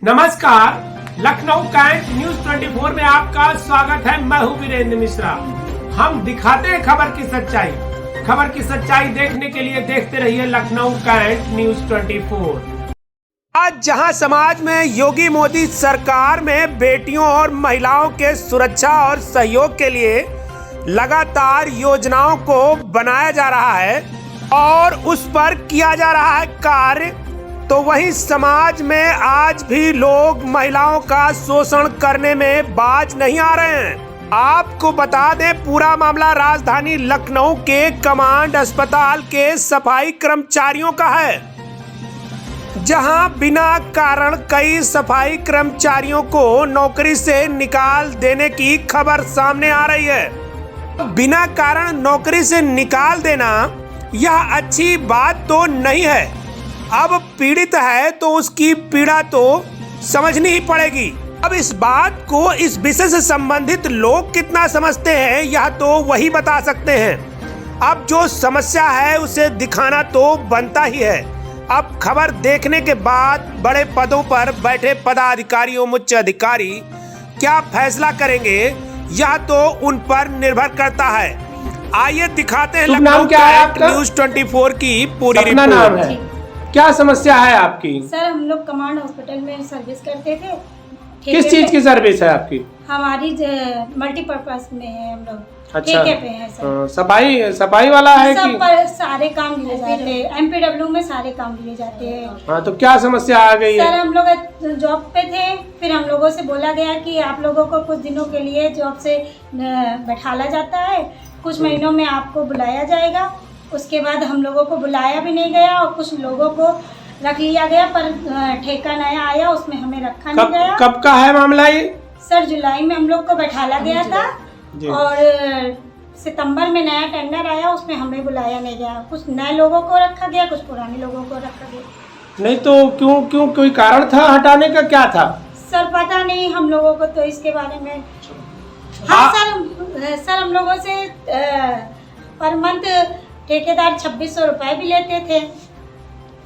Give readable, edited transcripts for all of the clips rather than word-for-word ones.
नमस्कार, Lucknow cantt news 24 में आपका स्वागत है। मैं हूं वीरेंद्र मिश्रा। हम दिखाते हैं खबर की सच्चाई। खबर की सच्चाई देखने के लिए देखते रहिए लखनऊ कैंट न्यूज 24। आज जहां समाज में योगी मोदी सरकार में बेटियों और महिलाओं के सुरक्षा और सहयोग के लिए लगातार योजनाओं को बनाया जा रहा है और उस पर किया जा रहा है कार्य, तो वहीं समाज में आज भी लोग महिलाओं का शोषण करने में बाज नहीं आ रहे हैं। आपको बता दें, पूरा मामला राजधानी लखनऊ के कमांड अस्पताल के सफाई कर्मचारियों का है, जहां बिना कारण कई सफाई कर्मचारियों को नौकरी से निकाल देने की खबर सामने आ रही है। बिना कारण नौकरी से निकाल देना यह अच्छी बात तो नहीं है। अब पीड़ित है तो उसकी पीड़ा तो समझनी ही पड़ेगी। अब इस बात को इस विषय से संबंधित लोग कितना समझते हैं यह तो वही बता सकते हैं। अब जो समस्या है उसे दिखाना तो बनता ही है। अब खबर देखने के बाद बड़े पदों पर बैठे पदाधिकारी और उच्च अधिकारी क्या फैसला करेंगे यह तो उन पर निर्भर करता है। आइए दिखाते हैं लखनऊ कैंट न्यूज 24 की पूरी रिपोर्ट। क्या समस्या है आपकी? सर, हम लोग कमांड हॉस्पिटल में सर्विस करते थे। किस चीज की सर्विस है आपकी? हमारी मल्टीपर्पज में है, हम लोग अच्छा ठेके पे हैं सर। सफाई वाला है सब कि? पर सारे काम लिए जाते हैं, MPW में सारे काम लिए जाते हैं। हाँ, तो क्या समस्या आ गई है? सर, हम लोग जॉब पे थे, फिर हम लोगों से बोला गया कि आप लोगों को कुछ दिनों के लिए जॉब से बैठाला जाता है, कुछ महीनों में आपको बुलाया जाएगा। उसके बाद हम लोगों को बुलाया भी नहीं गया और कुछ लोगों को रख लिया गया, पर ठेका नया आया उसमें हमें रखा नहीं गया। कब का है मामला ये? सर, जुलाई में हम लोग को बैठाला गया था और सितंबर में नया टेंडर आया, उसमें हमें बुलाया नहीं गया। कुछ नए लोगों को रखा गया, कुछ पुराने लोगों को रखा गया। नहीं तो क्यों कोई कारण था हटाने का? क्या था सर? पता नहीं हम लोगों को तो इसके बारे में। हाँ सर, हम लोगों से पर मंथ ठेकेदार 2600 रुपए भी लेते थे।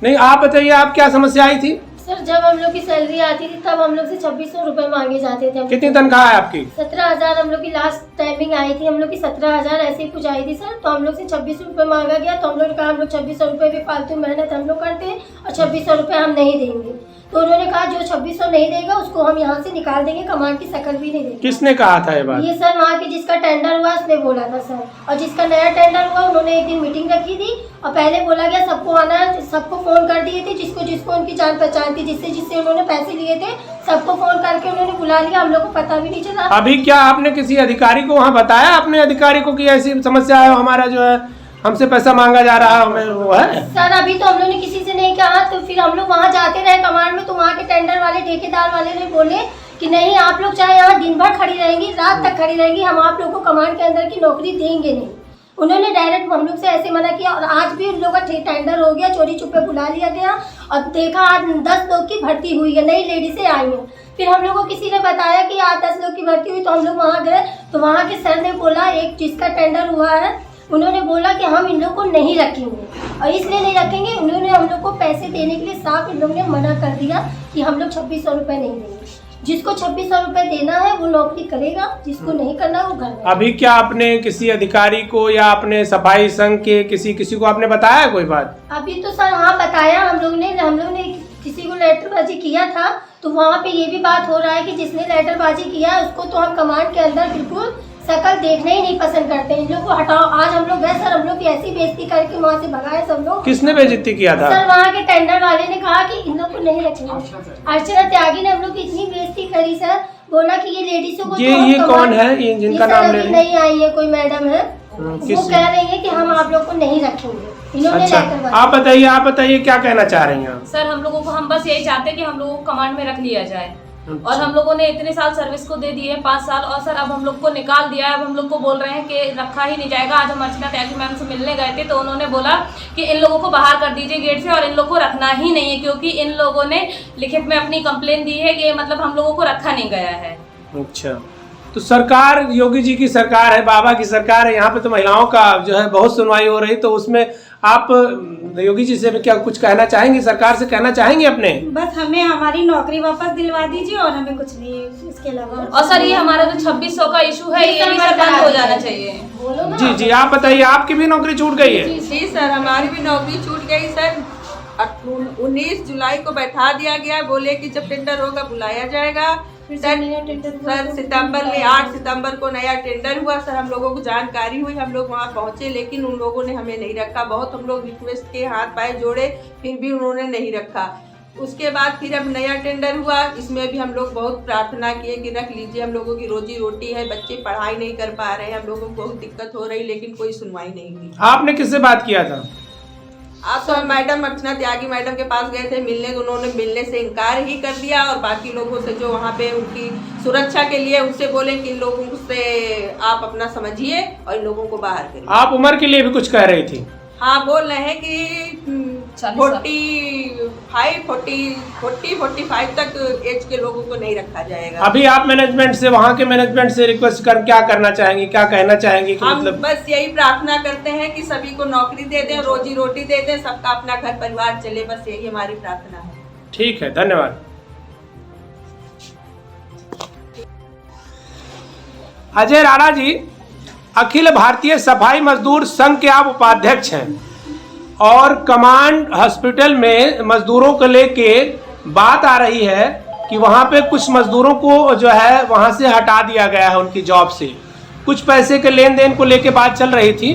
नहीं, आप बताइए, आप क्या समस्या आई थी? सर, जब हम लोग की सैलरी आती थी तब हम लोग से 2600 रुपए मांगे जाते थे। कितनी तनख्वाह है आपकी? 17,000 हम लोग की लास्ट टाइमिंग आई थी। हम लोग की 17,000 ऐसे ही कुछ आई थी सर। तो हम लोग से 2600 रुपए मांगा गया, तो हम लोग ने कहा हम लोग 2600 रुपए भी फालतू मेहनत हम लोग करते हैं और 2600 रुपए हम नहीं देंगे। तो उन्होंने कहा जो 2600 नहीं देगा उसको हम यहाँ से निकाल देंगे, कमांड की शकल भी नहीं देंगे। किसने कहा था ये बात? ये सर वहाँ के जिसका टेंडर हुआ उसने बोला था सर। और जिसका नया टेंडर हुआ उन्होंने एक दिन मीटिंग रखी थी और पहले बोला गया सबको आना, सबको फोन कर दिए थे, जिसको उनकी जान पहचान थी, जिससे उन्होंने पैसे लिए थे, सबको फोन करके उन्होंने बुला लिया। हम लोग को पता भी नहीं चला। अभी क्या आपने किसी अधिकारी को वहाँ बताया, अपने अधिकारी को कि ऐसी समस्या है, हमारा जो है हमसे पैसा मांगा जा रहा है वो है? सर, अभी तो हम लोग ने किसी से नहीं कहा। तो फिर हम लोग वहाँ जाते रहे कमांड में, तो वहाँ के टेंडर वाले ठेकेदार वाले ने बोले कि नहीं, आप लोग चाहे यहाँ दिन भर खड़ी रहेंगी, रात तक खड़ी रहेंगी, हम आप लोग को कमांड के अंदर की नौकरी देंगे नहीं। उन्होंने डायरेक्ट हम लोग से ऐसे मना किया। और आज भी उन लोगों का टेंडर हो गया, चोरी छुपे बुला लिया गया और देखा आज 10 लोग की भर्ती हुई है, नई लेडीजें आई हैं। फिर हम लोग को किसी ने बताया कि आज 10 लोग की भर्ती हुई, तो हम लोग वहाँ गए तो वहाँ के सर ने बोला, एक जिसका टेंडर हुआ है उन्होंने बोला कि हम इन लोग को नहीं रखेंगे। और इसलिए नहीं रखेंगे, उन्होंने हम लोग को पैसे देने के लिए साफ इन लोगों ने मना कर दिया कि हम लोग 2600 रुपये नहीं देंगे। जिसको 2600 रुपये देना है वो नौकरी करेगा, जिसको नहीं करना वो घर में। अभी क्या आपने किसी अधिकारी को या अपने सफाई संघ के किसी को आपने बताया कोई बात? अभी तो सर हाँ बताया हम लोग ने किसी को लेटरबाजी किया था। तो वहाँ पे ये भी बात हो रहा है कि जिसने लेटरबाजी किया है उसको तो हम कमांड के अंदर बिल्कुल शकल देखना ही नहीं पसंद करते। इन लोग को हटाओ। आज हम लोग गए सर, हम लोग की ऐसी बेइज्जती करके वहाँ से भगाए सब लोग। किसने बेइज्जती किया था? सर, वहाँ के टेंडर वाले ने कहा कि इन लोग को नहीं रखेंगे। अर्चना त्यागी ने हम लोग की इतनी बेइज्जती करी सर, बोला कि ये लेडीजों को ये कौन है ये जिनका नाम ले रहे हैं? नहीं आई है, कोई मैडम है, वो कह रही है कि हम आप लोग को नहीं रखेंगे। अच्छा, आप बताइए क्या कहना चाह रही हैं? सर, हम लोगों को हम बस यही चाहते हैं कि हम लोगों को कमांड में रख लिया जाए। और हम लोगों ने इतने साल सर्विस को दे दिए, 5 साल, और सर अब हम लोग को निकाल दिया है। अब हम लोग को बोल रहे हैं कि रखा ही नहीं जाएगा। आज हम अर्चना त्यागी मैम से मिलने गए थे तो उन्होंने बोला कि इन लोगों को बाहर कर दीजिए गेट से और इन लोगों को रखना ही नहीं है, क्योंकि इन लोगों ने लिखित में अपनी कंप्लेन दी है कि मतलब हम लोगों को रखा नहीं गया है। अच्छा, तो सरकार योगी जी की सरकार है, बाबा की सरकार है, यहाँ पे तो महिलाओं का जो है बहुत सुनवाई हो रही, तो उसमें आप योगी जी से क्या कुछ कहना चाहेंगे, सरकार से कहना चाहेंगे अपने? बस हमें हमारी नौकरी वापस दिलवा दीजिए और हमें कुछ नहीं इसके अलावा। और सर ये हमारा जो 2600 का इशू है ये भी सर बंद हो जाना चाहिए। बोलो ना। जी जी, आप बताइए, आपकी भी नौकरी छूट गई है? जी सर, हमारी भी नौकरी छूट गई सर। 19 जुलाई को बैठा दिया गया, बोले कि जब टेंडर होगा बुलाया जाएगा। सर सितंबर में 8 सितंबर को नया टेंडर हुआ सर, हम लोगों को जानकारी हुई, हम लोग वहाँ पहुँचे, लेकिन उन लोगों ने हमें नहीं रखा। बहुत हम लोग रिक्वेस्ट के हाथ पाए जोड़े, फिर भी उन्होंने नहीं रखा। उसके बाद फिर अब नया टेंडर हुआ, इसमें भी हम लोग बहुत प्रार्थना किए कि रख लीजिए, हम लोगों की रोजी रोटी है, बच्चे पढ़ाई नहीं कर पा रहे हैं, हम लोगों को बहुत दिक्कत हो रही, लेकिन कोई सुनवाई नहीं हुई। आपने किससे बात किया था? आप तो मैडम अर्चना त्यागी मैडम के पास गए थे मिलने, तो उन्होंने मिलने से इनकार ही कर दिया, और बाकी लोगों से जो वहाँ पे उनकी सुरक्षा के लिए उनसे बोले कि इन लोगों से आप अपना समझिए और इन लोगों को बाहर करिए। आप उम्र के लिए भी कुछ कह रही थी? हाँ, बोल रहे हैं कि 45 तक एज के लोगों को नहीं रखा जाएगा। अभी आप मैनेजमेंट से, वहाँ के मैनेजमेंट से रिक्वेस्ट कर क्या करना चाहेंगे, क्या कहना चाहेंगे कि हम मतलब? बस यही प्रार्थना करते हैं कि सभी को नौकरी दे दें, रोजी रोटी दे दें, सबका अपना घर परिवार चले, बस यही हमारी प्रार्थना है। ठीक है, धन्यवाद। अजय राणा जी, अखिल भारतीय सफाई मजदूर संघ के आप उपाध्यक्ष हैं और कमांड हॉस्पिटल में मजदूरों को लेके बात आ रही है कि वहाँ पे कुछ मजदूरों को जो है वहाँ से हटा दिया गया है उनकी जॉब से, कुछ पैसे के लेन देन को लेके बात चल रही थी।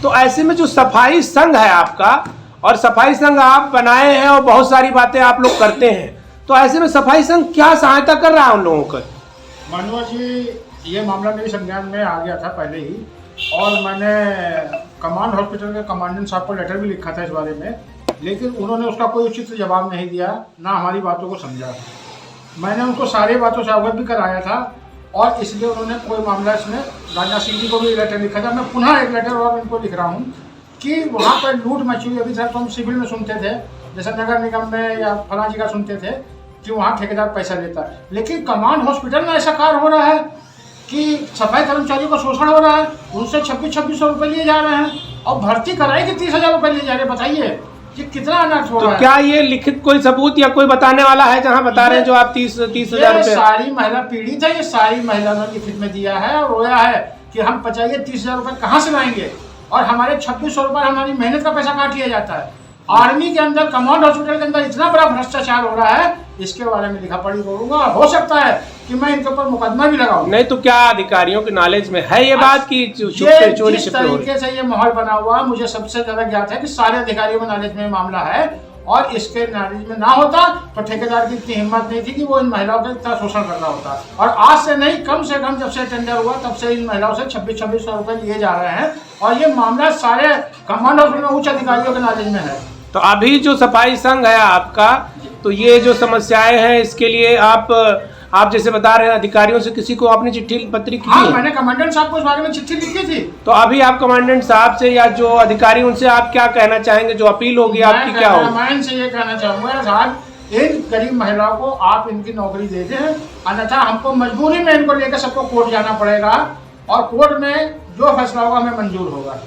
तो ऐसे में जो सफाई संघ है आपका, और सफाई संघ आप बनाए हैं और बहुत सारी बातें आप लोग करते हैं, तो ऐसे में सफाई संघ क्या सहायता कर रहा है उन लोगों को? मनोज जी, ये मामला मेरे संज्ञान में आ गया था पहले ही, और मैंने कमांड हॉस्पिटल के कमांडेंट साहब को लेटर भी लिखा था इस बारे में, लेकिन उन्होंने उसका कोई उचित जवाब नहीं दिया, ना हमारी बातों को समझा। मैंने उनको सारी बातों से अवगत भी कराया था, और इसलिए उन्होंने कोई मामला इसमें राजनाथ सिंह जी को भी लेटर लिखा था। मैं पुनः एक लेटर और उनको लिख रहा हूँ कि वहाँ पर लूट मची हुई। अभी तक तो हम सिविल में सुनते थे, जैसे नगर निगम में या फलां जी का सुनते थे कि वहाँ ठेकेदार पैसा लेता है, लेकिन कमांड हॉस्पिटल में ऐसा कार्य हो रहा है कि सफाई कर्मचारियों का शोषण हो रहा है, उनसे 2600 रुपये लिए जा रहे हैं, और भर्ती कराई कि 30,000 रुपये लिए जा रहे हैं। बताइए कि कितना अनर्थ हो रहा है। क्या ये लिखित कोई सबूत या कोई बताने वाला है जहाँ बता रहे हैं जो आप 30,000 रुपये? सारी महिला पीड़ित है, ये सारी महिला ने लिखित में दिया है और रोया है कि हम बचाइए 30,000 रुपये कहाँ से लाएंगे, और हमारे 2600 रुपये हमारी मेहनत का पैसा काट लिया जाता है। आर्मी के अंदर, कमांड हॉस्पिटल के अंदर इतना बड़ा भ्रष्टाचार हो रहा है, इसके बारे में लिखा पढ़ी करूंगा। हो सकता है कि मैं इनके ऊपर मुकदमा भी लगाऊं। नहीं तो क्या अधिकारियों के नॉलेज में है ये बात कि जिस तरीके से ये माहौल बना हुआ, मुझे सबसे ज्यादा ज्ञात है कि सारे अधिकारियों के नॉलेज में मामला है, और इसके नॉलेज में ना होता तो ठेकेदार की इतनी हिम्मत नहीं थी कि वो इन महिलाओं का इतना शोषण कर रहा होता। और आज से नहीं, कम से कम जब से टेंडर हुआ तब से इन महिलाओं से 2600 रुपये लिए जा रहे हैं, और ये मामला सारे कमांड हॉस्पिटल में उच्च अधिकारियों के नॉलेज में है। तो अभी जो सफाई संघ है आपका, तो ये जो समस्याएं हैं इसके लिए आप जैसे बता रहे हैं अधिकारियों से किसी को आपने चिट्ठी पत्री की? हाँ, मैंने कमांडेंट साहब को इस बारे में चिट्ठी लिखी थी। तो अभी आप कमांडेंट साहब से या जो अधिकारी उनसे आप क्या कहना चाहेंगे, जो अपील होगी आपकी क्या होगी? मैं इनसे ये कहना चाहूँगा, साहब इन गरीब महिलाओं को आप इनकी नौकरी दे दें, अन्यथा हमको मजबूरी में इनको लेकर सबको कोर्ट जाना पड़ेगा, और कोर्ट में जो फैसला होगा हमें मंजूर होगा।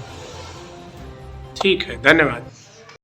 ठीक है, धन्यवाद।